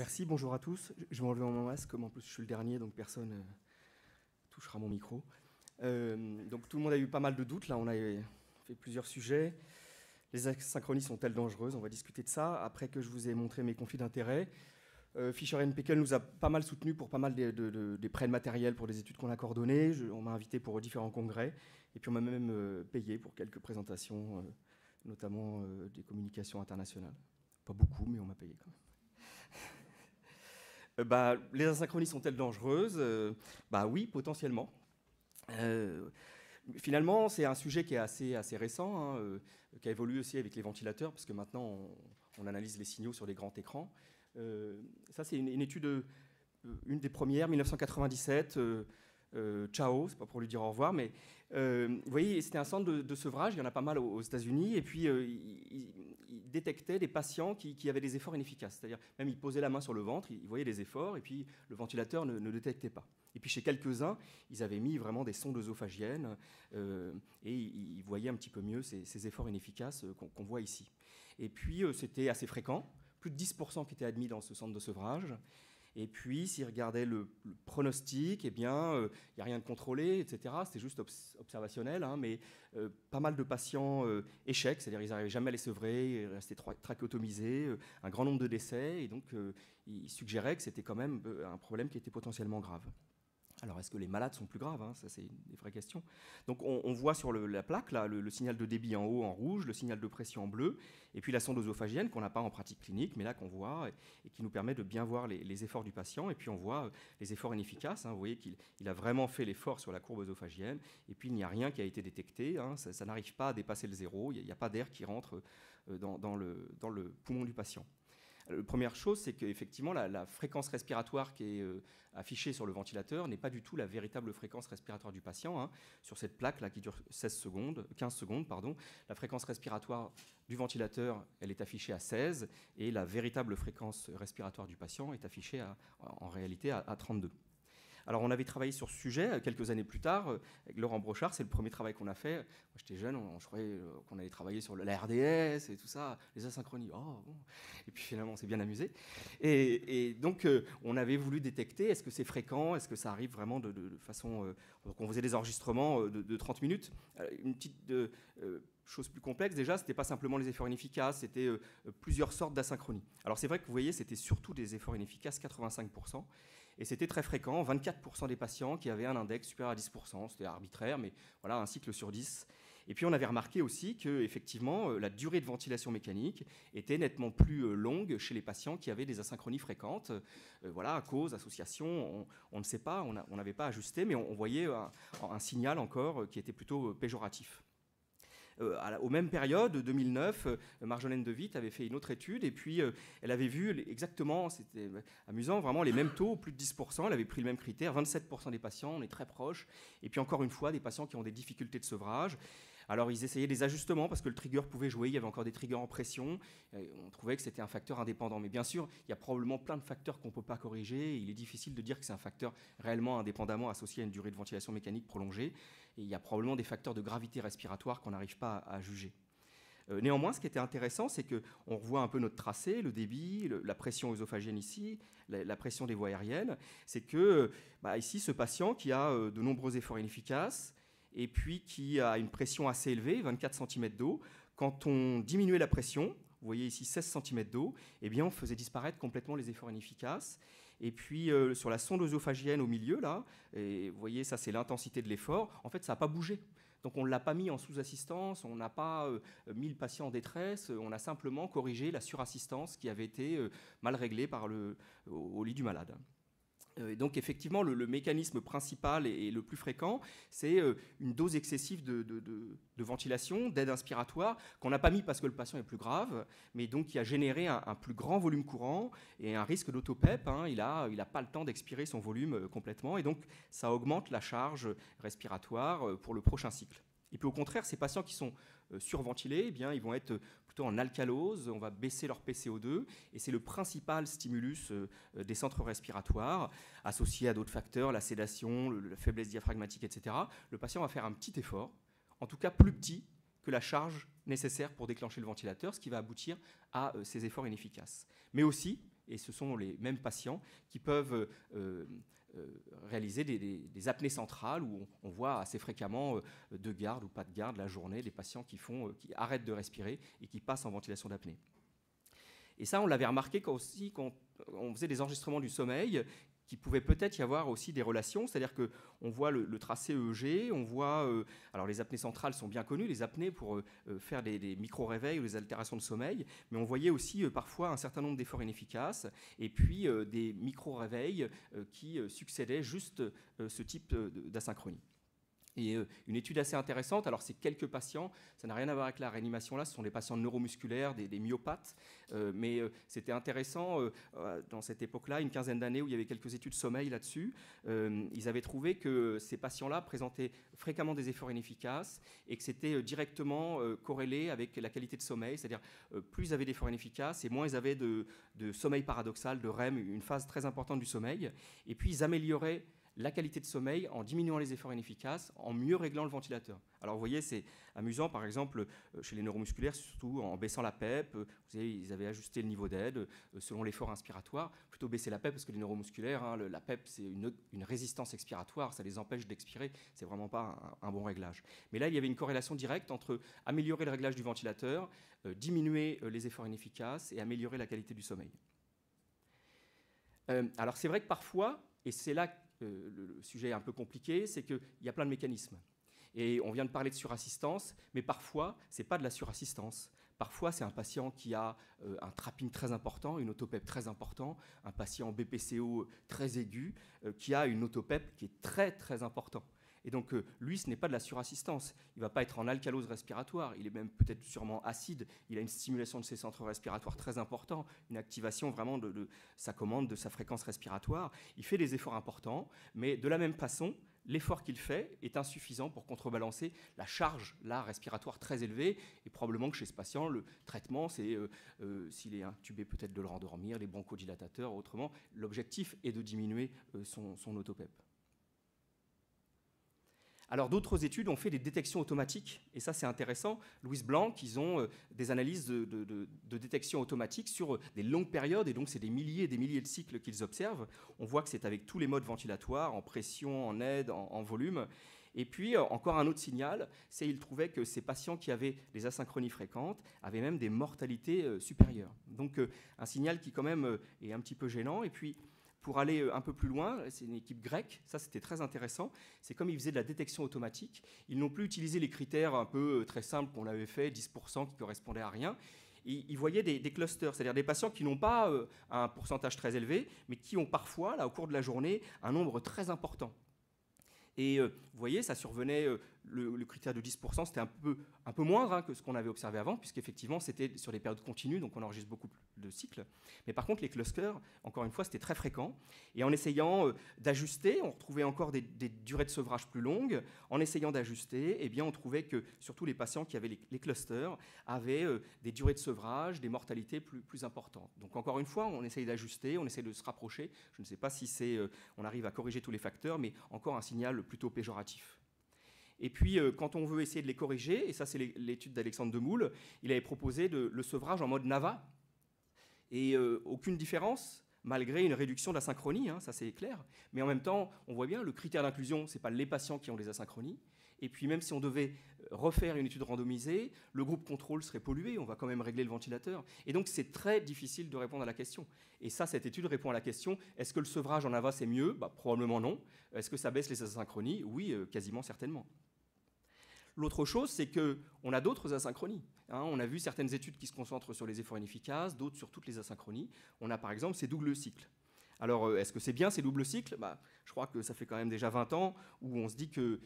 Merci, bonjour à tous. Je vais enlever mon masque, comme en plus je suis le dernier, donc personne touchera mon micro. Donc tout le monde a eu pas mal de doutes, là on a fait plusieurs sujets. Les asynchronies sont-elles dangereuses? On va discuter de ça. Après que je vous ai montré mes conflits d'intérêts, Fischer & Paykel nous a pas mal soutenus pour pas mal des prêts de matériel pour des études qu'on a coordonnées. On m'a invité pour différents congrès, et puis on m'a même payé pour quelques présentations, notamment des communications internationales. Pas beaucoup, mais on m'a payé quand même. Les asynchronies sont-elles dangereuses? Oui, potentiellement. Finalement, c'est un sujet qui est assez récent, qui a évolué aussi avec les ventilateurs, parce que maintenant, on analyse les signaux sur les grands écrans. Ça, c'est une étude, une des premières, 1997. Ciao, c'est pas pour lui dire au revoir, mais vous voyez, c'était un centre de sevrage, il y en a pas mal aux États-Unis, et puis il détectait des patients qui avaient des efforts inefficaces. C'est-à-dire, même ils posaient la main sur le ventre, ils voyaient des efforts, et puis le ventilateur ne détectait pas. Et puis chez quelques-uns, ils avaient mis vraiment des sondes œsophagiennes, et ils voyaient un petit peu mieux ces efforts inefficaces qu'on voit ici. Et puis c'était assez fréquent, plus de 10% qui étaient admis dans ce centre de sevrage. Et puis, s'ils regardaient le pronostic, eh bien, il n'y a rien de contrôlé, etc. C'était juste observationnel, mais pas mal de patients échecs, c'est-à-dire ils n'arrivaient jamais à les sevrer, ils restaient trachéotomisés, un grand nombre de décès, et donc ils suggéraient que c'était quand même un problème qui était potentiellement grave. Alors, est-ce que les malades sont plus graves? Ça, c'est une vraie question. Donc, on voit sur la plaque là, le signal de débit en haut en rouge, le signal de pression en bleu, et puis la sonde œsophagienne qu'on n'a pas en pratique clinique, mais là qu'on voit et qui nous permet de bien voir les efforts du patient. Et puis, on voit les efforts inefficaces. Vous voyez qu'il a vraiment fait l'effort sur la courbe œsophagienne, et puis il n'y a rien qui a été détecté. Ça n'arrive pas à dépasser le zéro. Il n'y a pas d'air qui rentre dans le poumon du patient. La première chose, c'est qu'effectivement, la fréquence respiratoire qui est affichée sur le ventilateur n'est pas du tout la véritable fréquence respiratoire du patient. Sur cette plaque-là qui dure 15 secondes, la fréquence respiratoire du ventilateur, elle est affichée à 16, et la véritable fréquence respiratoire du patient est affichée en réalité à 32. Alors, on avait travaillé sur ce sujet quelques années plus tard avec Laurent Brochard. C'est le premier travail qu'on a fait. Moi, j'étais jeune, je croyais qu'on allait travailler sur la RDS et tout ça, les asynchronies. Oh, bon. Et puis finalement, on s'est bien amusé. Et donc, on avait voulu détecter est-ce que c'est fréquent, est-ce que ça arrive vraiment de façon. Donc, on faisait des enregistrements de 30 minutes. Une petite chose plus complexe, déjà, ce n'était pas simplement les efforts inefficaces, c'était plusieurs sortes d'asynchronie. Alors, c'est vrai que vous voyez, c'était surtout des efforts inefficaces, 85%. Et c'était très fréquent, 24% des patients qui avaient un index supérieur à 10%. C'était arbitraire, mais voilà, un cycle sur 10. Et puis on avait remarqué aussi que effectivement, la durée de ventilation mécanique était nettement plus longue chez les patients qui avaient des asynchronies fréquentes. Voilà, cause, association, on ne sait pas, on n'avait pas ajusté, mais on voyait un signal encore qui était plutôt péjoratif. Aux mêmes périodes, 2009, Marjolaine De Witt avait fait une autre étude, et puis elle avait vu exactement, c'était amusant, vraiment les mêmes taux, plus de 10%, elle avait pris le même critère, 27% des patients, on est très proche, et puis encore une fois, des patients qui ont des difficultés de sevrage. Alors ils essayaient des ajustements parce que le trigger pouvait jouer, il y avait encore des triggers en pression, on trouvait que c'était un facteur indépendant. Mais bien sûr, il y a probablement plein de facteurs qu'on ne peut pas corriger, et il est difficile de dire que c'est un facteur réellement indépendamment associé à une durée de ventilation mécanique prolongée, et il y a probablement des facteurs de gravité respiratoire qu'on n'arrive pas à juger. Néanmoins, ce qui était intéressant, c'est qu'on revoit un peu notre tracé, le débit, la pression œsophagienne ici, la pression des voies aériennes. C'est que ici, ce patient qui a de nombreux efforts inefficaces, et puis qui a une pression assez élevée, 24 cm d'eau, quand on diminuait la pression, vous voyez ici 16 cm d'eau, eh bien on faisait disparaître complètement les efforts inefficaces. Et puis sur la sonde œsophagienne au milieu, là, et vous voyez, ça c'est l'intensité de l'effort, en fait ça n'a pas bougé. Donc on ne l'a pas mis en sous-assistance, on n'a pas mis le patient en détresse, on a simplement corrigé la surassistance qui avait été mal réglée au lit du malade. Donc effectivement, le mécanisme principal et le plus fréquent, c'est une dose excessive de ventilation, d'aide inspiratoire, qu'on n'a pas mis parce que le patient est plus grave, mais donc qui a généré un plus grand volume courant et un risque d'autopep. Il n'a pas le temps d'expirer son volume complètement, et donc ça augmente la charge respiratoire pour le prochain cycle. Et puis au contraire, ces patients qui sont surventilés, eh bien, ils vont être plutôt en alcalose, on va baisser leur PCO2, et c'est le principal stimulus des centres respiratoires, associé à d'autres facteurs, la sédation, la faiblesse diaphragmatique, etc. Le patient va faire un petit effort, en tout cas plus petit que la charge nécessaire pour déclencher le ventilateur, ce qui va aboutir à ces efforts inefficaces. Mais aussi, et ce sont les mêmes patients qui peuvent réaliser des apnées centrales où on voit assez fréquemment de garde ou pas de garde la journée des patients qui arrêtent de respirer et qui passent en ventilation d'apnée. Et ça, on l'avait remarqué aussi quand on faisait des enregistrements du sommeil, qu'il pouvait peut-être y avoir aussi des relations, c'est-à-dire qu'on voit le tracé EEG, on voit, alors les apnées centrales sont bien connues, les apnées pour faire des micro-réveils ou des altérations de sommeil, mais on voyait aussi parfois un certain nombre d'efforts inefficaces, et puis des micro-réveils qui succédaient juste ce type d'asynchronie. Et une étude assez intéressante, alors c'est quelques patients, ça n'a rien à voir avec la réanimation là, ce sont des patients neuromusculaires, des myopathes, mais c'était intéressant dans cette époque-là, une quinzaine d'années où il y avait quelques études sommeil là-dessus, ils avaient trouvé que ces patients-là présentaient fréquemment des efforts inefficaces et que c'était directement corrélé avec la qualité de sommeil, c'est-à-dire plus ils avaient d'efforts inefficaces et moins ils avaient de sommeil paradoxal, de REM, une phase très importante du sommeil, et puis ils amélioraient la qualité de sommeil en diminuant les efforts inefficaces, en mieux réglant le ventilateur. Alors vous voyez, c'est amusant, par exemple, chez les neuromusculaires, surtout en baissant la PEP, ils avaient ajusté le niveau d'aide selon l'effort inspiratoire, plutôt baisser la PEP parce que les neuromusculaires, hein, la PEP c'est une résistance expiratoire, ça les empêche d'expirer, c'est vraiment pas un bon réglage. Mais là, il y avait une corrélation directe entre améliorer le réglage du ventilateur, diminuer les efforts inefficaces et améliorer la qualité du sommeil. Alors c'est vrai que parfois, et c'est là le sujet est un peu compliqué, c'est qu'il y a plein de mécanismes. Et on vient de parler de surassistance, mais parfois, ce n'est pas de la surassistance. Parfois, c'est un patient qui a un trapping très important, une autopep très important, un patient BPCO très aigu, qui a une autopep qui est très, très important. Et donc, lui, ce n'est pas de la surassistance. Il ne va pas être en alcalose respiratoire. Il est même peut-être sûrement acide. Il a une stimulation de ses centres respiratoires très importante, une activation vraiment de sa commande, de sa fréquence respiratoire. Il fait des efforts importants, mais de la même façon, l'effort qu'il fait est insuffisant pour contrebalancer la charge respiratoire très élevée. Et probablement que chez ce patient, le traitement, c'est, s'il est intubé, peut-être de le rendormir, les bronchodilatateurs, autrement. L'objectif est de diminuer son autopep. Alors d'autres études ont fait des détections automatiques, et ça c'est intéressant. Louise Blanc, ils ont des analyses de détection automatique sur des longues périodes, et donc c'est des milliers et des milliers de cycles qu'ils observent. On voit que c'est avec tous les modes ventilatoires, en pression, en aide, en volume. Et puis encore un autre signal, c'est qu'ils trouvaient que ces patients qui avaient des asynchronies fréquentes avaient même des mortalités supérieures. Donc un signal qui quand même est un petit peu gênant. Et puis pour aller un peu plus loin, c'est une équipe grecque, ça c'était très intéressant, c'est comme ils faisaient de la détection automatique, ils n'ont plus utilisé les critères un peu très simples qu'on avait fait, 10% qui correspondaient à rien, ils voyaient des clusters, c'est-à-dire des patients qui n'ont pas un pourcentage très élevé, mais qui ont parfois, là, au cours de la journée, un nombre très important. Et vous voyez, ça survenait, le critère de 10%, c'était un peu moindre que ce qu'on avait observé avant, puisqu'effectivement, c'était sur des périodes continues, donc on enregistre beaucoup de cycles. Mais par contre, les clusters, encore une fois, c'était très fréquent. Et en essayant d'ajuster, on retrouvait encore des durées de sevrage plus longues. En essayant d'ajuster, eh bien, on trouvait que surtout les patients qui avaient les clusters avaient des durées de sevrage, des mortalités plus importantes. Donc encore une fois, on essaye d'ajuster, on essaye de se rapprocher. Je ne sais pas si on arrive à corriger tous les facteurs, mais encore un signal plutôt péjoratif. Et puis, quand on veut essayer de les corriger, et ça c'est l'étude d'Alexandre Demoule, il avait proposé le sevrage en mode NAVA, et aucune différence, malgré une réduction de la synchronie, hein, ça c'est clair. Mais en même temps, on voit bien, le critère d'inclusion, ce n'est pas les patients qui ont des asynchronies, et puis même si on devait refaire une étude randomisée, le groupe contrôle serait pollué, on va quand même régler le ventilateur. Et donc c'est très difficile de répondre à la question. Et ça, cette étude répond à la question, est-ce que le sevrage en AVA c'est mieux ? Probablement non. Est-ce que ça baisse les asynchronies ? Oui, quasiment certainement. L'autre chose, c'est qu'on a d'autres asynchronies. Hein, on a vu certaines études qui se concentrent sur les efforts inefficaces, d'autres sur toutes les asynchronies. On a par exemple ces doubles cycles. Alors, est-ce que c'est bien ces doubles cycles ? Je crois que ça fait quand même déjà 20 ans où on se dit que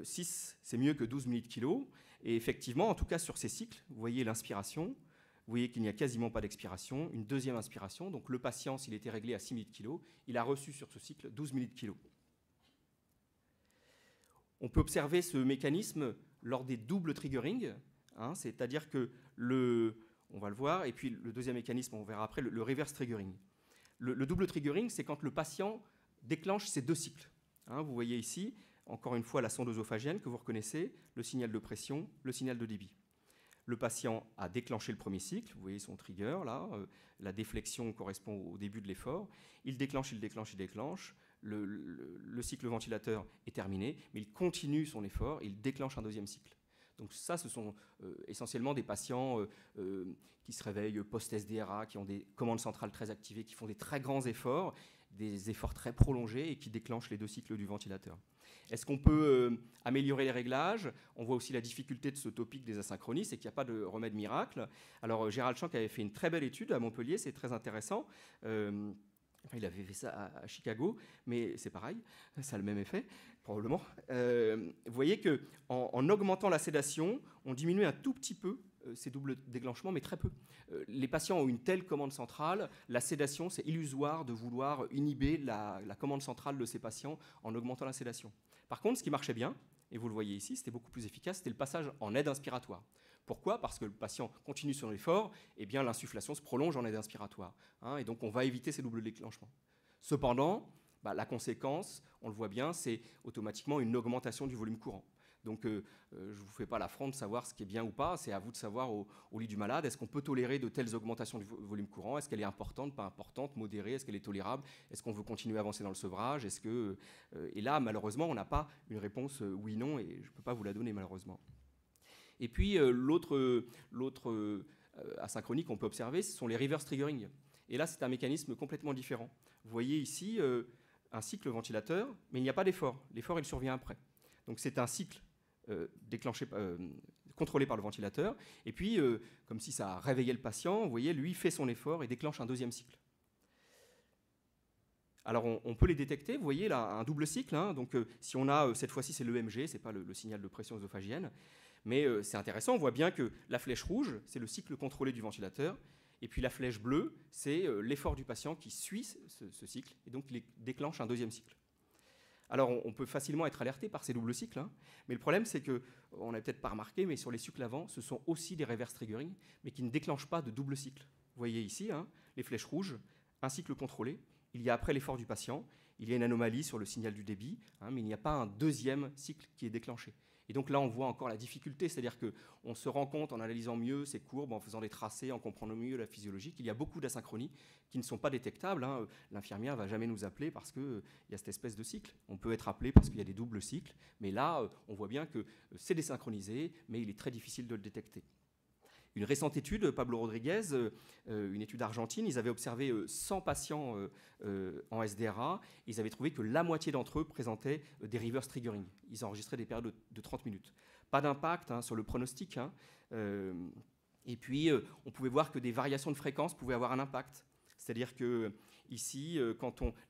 6, c'est mieux que 12 ml/kg. Et effectivement, en tout cas sur ces cycles, vous voyez l'inspiration, vous voyez qu'il n'y a quasiment pas d'expiration, une deuxième inspiration. Donc le patient, s'il était réglé à 6 ml/kg, il a reçu sur ce cycle 12 ml/kg. On peut observer ce mécanisme lors des doubles triggerings, hein, c'est-à-dire que on va le voir, et puis le deuxième mécanisme, on verra après, le reverse triggering. Le double triggering, c'est quand le patient déclenche ces deux cycles. Hein, vous voyez ici, encore une fois, la sonde œsophagienne que vous reconnaissez, le signal de pression, le signal de débit. Le patient a déclenché le premier cycle, vous voyez son trigger là, la déflexion correspond au début de l'effort. Il déclenche, il déclenche, il déclenche. Le cycle ventilateur est terminé, mais il continue son effort et il déclenche un deuxième cycle. Donc ça, ce sont essentiellement des patients qui se réveillent post-SDRA, qui ont des commandes centrales très activées, qui font des très grands efforts, des efforts très prolongés et qui déclenchent les deux cycles du ventilateur. Est-ce qu'on peut améliorer les réglages? On voit aussi la difficulté de ce topic des asynchronies, c'est qu'il n'y a pas de remède miracle. Alors Gérald Schank avait fait une très belle étude à Montpellier, c'est très intéressant. Enfin, il avait fait ça à Chicago, mais c'est pareil, ça a le même effet, probablement. Vous voyez qu'en augmentant la sédation, on diminue un tout petit peu ces doubles déclenchements, mais très peu. Les patients ont une telle commande centrale, la sédation, c'est illusoire de vouloir inhiber la commande centrale de ces patients en augmentant la sédation. Par contre, ce qui marchait bien, et vous le voyez ici, c'était beaucoup plus efficace, c'était le passage en aide inspiratoire. Pourquoi? Parce que le patient continue son effort, et bien l'insufflation se prolonge en aide inspiratoire. Et donc on va éviter ces doubles déclenchements. Cependant, la conséquence, on le voit bien, c'est automatiquement une augmentation du volume courant. Donc je ne vous fais pas l'affront de savoir ce qui est bien ou pas, c'est à vous de savoir au lit du malade, est-ce qu'on peut tolérer de telles augmentations du volume courant? Est-ce qu'elle est importante, pas importante, modérée? Est-ce qu'elle est tolérable? Est-ce qu'on veut continuer à avancer dans le sevrage? Et là, malheureusement, on n'a pas une réponse oui-non, et je ne peux pas vous la donner malheureusement. Et puis l'autre asynchronie qu'on peut observer, ce sont les reverse triggering. Et là, c'est un mécanisme complètement différent. Vous voyez ici un cycle ventilateur, mais il n'y a pas d'effort. L'effort, il survient après. Donc c'est un cycle contrôlé par le ventilateur. Et puis, comme si ça réveillait le patient, vous voyez, lui fait son effort et déclenche un deuxième cycle. Alors on peut les détecter, vous voyez là, un double cycle. Donc si on a, cette fois-ci c'est l'EMG, ce n'est pas le signal de pression œsophagienne. Mais c'est intéressant, on voit bien que la flèche rouge, c'est le cycle contrôlé du ventilateur. Et puis la flèche bleue, c'est l'effort du patient qui suit ce cycle et donc il déclenche un deuxième cycle. Alors on peut facilement être alerté par ces doubles cycles, mais le problème c'est qu'on n'a peut-être pas remarqué, mais sur les cycles avant, ce sont aussi des reverse triggering, mais qui ne déclenchent pas de double cycle. Vous voyez ici, les flèches rouges, un cycle contrôlé, il y a après l'effort du patient, il y a une anomalie sur le signal du débit, mais il n'y a pas un deuxième cycle qui est déclenché. Et donc là, on voit encore la difficulté, c'est-à-dire qu'on se rend compte en analysant mieux ces courbes, en faisant des tracés, en comprenant mieux la physiologie, qu'il y a beaucoup d'asynchronies qui ne sont pas détectables. L'infirmière ne va jamais nous appeler parce qu'il y a cette espèce de cycle. On peut être appelé parce qu'il y a des doubles cycles, mais là, on voit bien que c'est désynchronisé, mais il est très difficile de le détecter. Une récente étude, Pablo Rodriguez, une étude argentine, ils avaient observé 100 patients en SDRA, et ils avaient trouvé que la moitié d'entre eux présentaient des reverse triggering. Ils enregistraient des périodes de 30 minutes. Pas d'impact sur le pronostic. Et puis, on pouvait voir que des variations de fréquence pouvaient avoir un impact. C'est-à-dire que ici,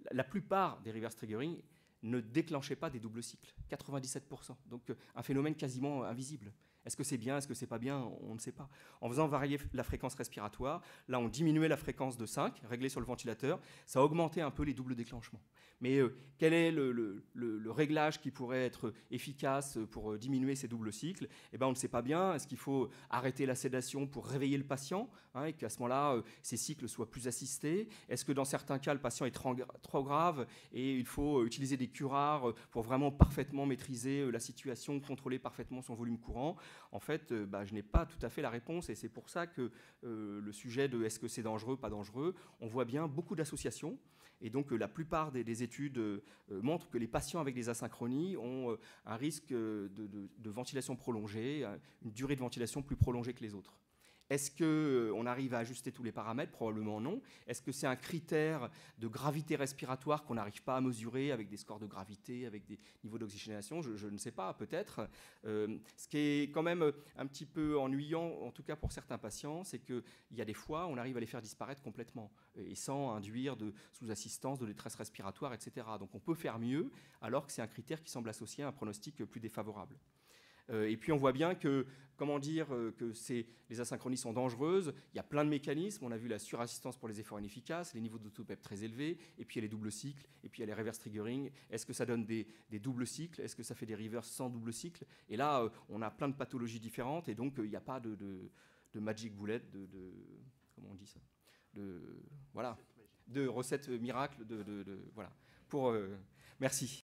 la plupart des reverse triggering ne déclenchaient pas des doubles cycles, 97%. Donc un phénomène quasiment invisible. Est-ce que c'est bien, est-ce que c'est pas bien? On ne sait pas. En faisant varier la fréquence respiratoire, là on diminuait la fréquence de 5, réglée sur le ventilateur, ça augmentait un peu les doubles déclenchements. Mais quel est le réglage qui pourrait être efficace pour diminuer ces doubles cycles? On ne sait pas bien. Est-ce qu'il faut arrêter la sédation pour réveiller le patient, et qu'à ce moment-là, ces cycles soient plus assistés? Est-ce que dans certains cas, le patient est trop grave et il faut utiliser des curares pour vraiment parfaitement maîtriser la situation, contrôler parfaitement son volume courant? En fait, je n'ai pas tout à fait la réponse, et c'est pour ça que le sujet de est-ce que c'est dangereux, pas dangereux, on voit bien beaucoup d'associations. Et donc la plupart des études montrent que les patients avec des asynchronies ont un risque de ventilation prolongée, une durée de ventilation plus prolongée que les autres. Est-ce qu'on arrive à ajuster tous les paramètres? Probablement non. Est-ce que c'est un critère de gravité respiratoire qu'on n'arrive pas à mesurer avec des scores de gravité, avec des niveaux d'oxygénation? Je ne sais pas, peut-être. Ce qui est quand même un petit peu ennuyant, en tout cas pour certains patients, c'est qu'il y a des fois, on arrive à les faire disparaître complètement, et sans induire sous assistance de détresse respiratoire, etc. Donc on peut faire mieux, alors que c'est un critère qui semble associé à un pronostic plus défavorable. Et puis on voit bien que, les asynchronies sont dangereuses. Il y a plein de mécanismes. On a vu la surassistance pour les efforts inefficaces, les niveaux d'autopep très élevés, et puis il y a les doubles cycles, et puis il y a les reverse triggering. Est-ce que ça donne des doubles cycles? Est-ce que ça fait des reverse sans double cycle? Et là, on a plein de pathologies différentes, et donc il n'y a pas de magic bullet, comment on dit ça? De recette miracle. Voilà. Merci.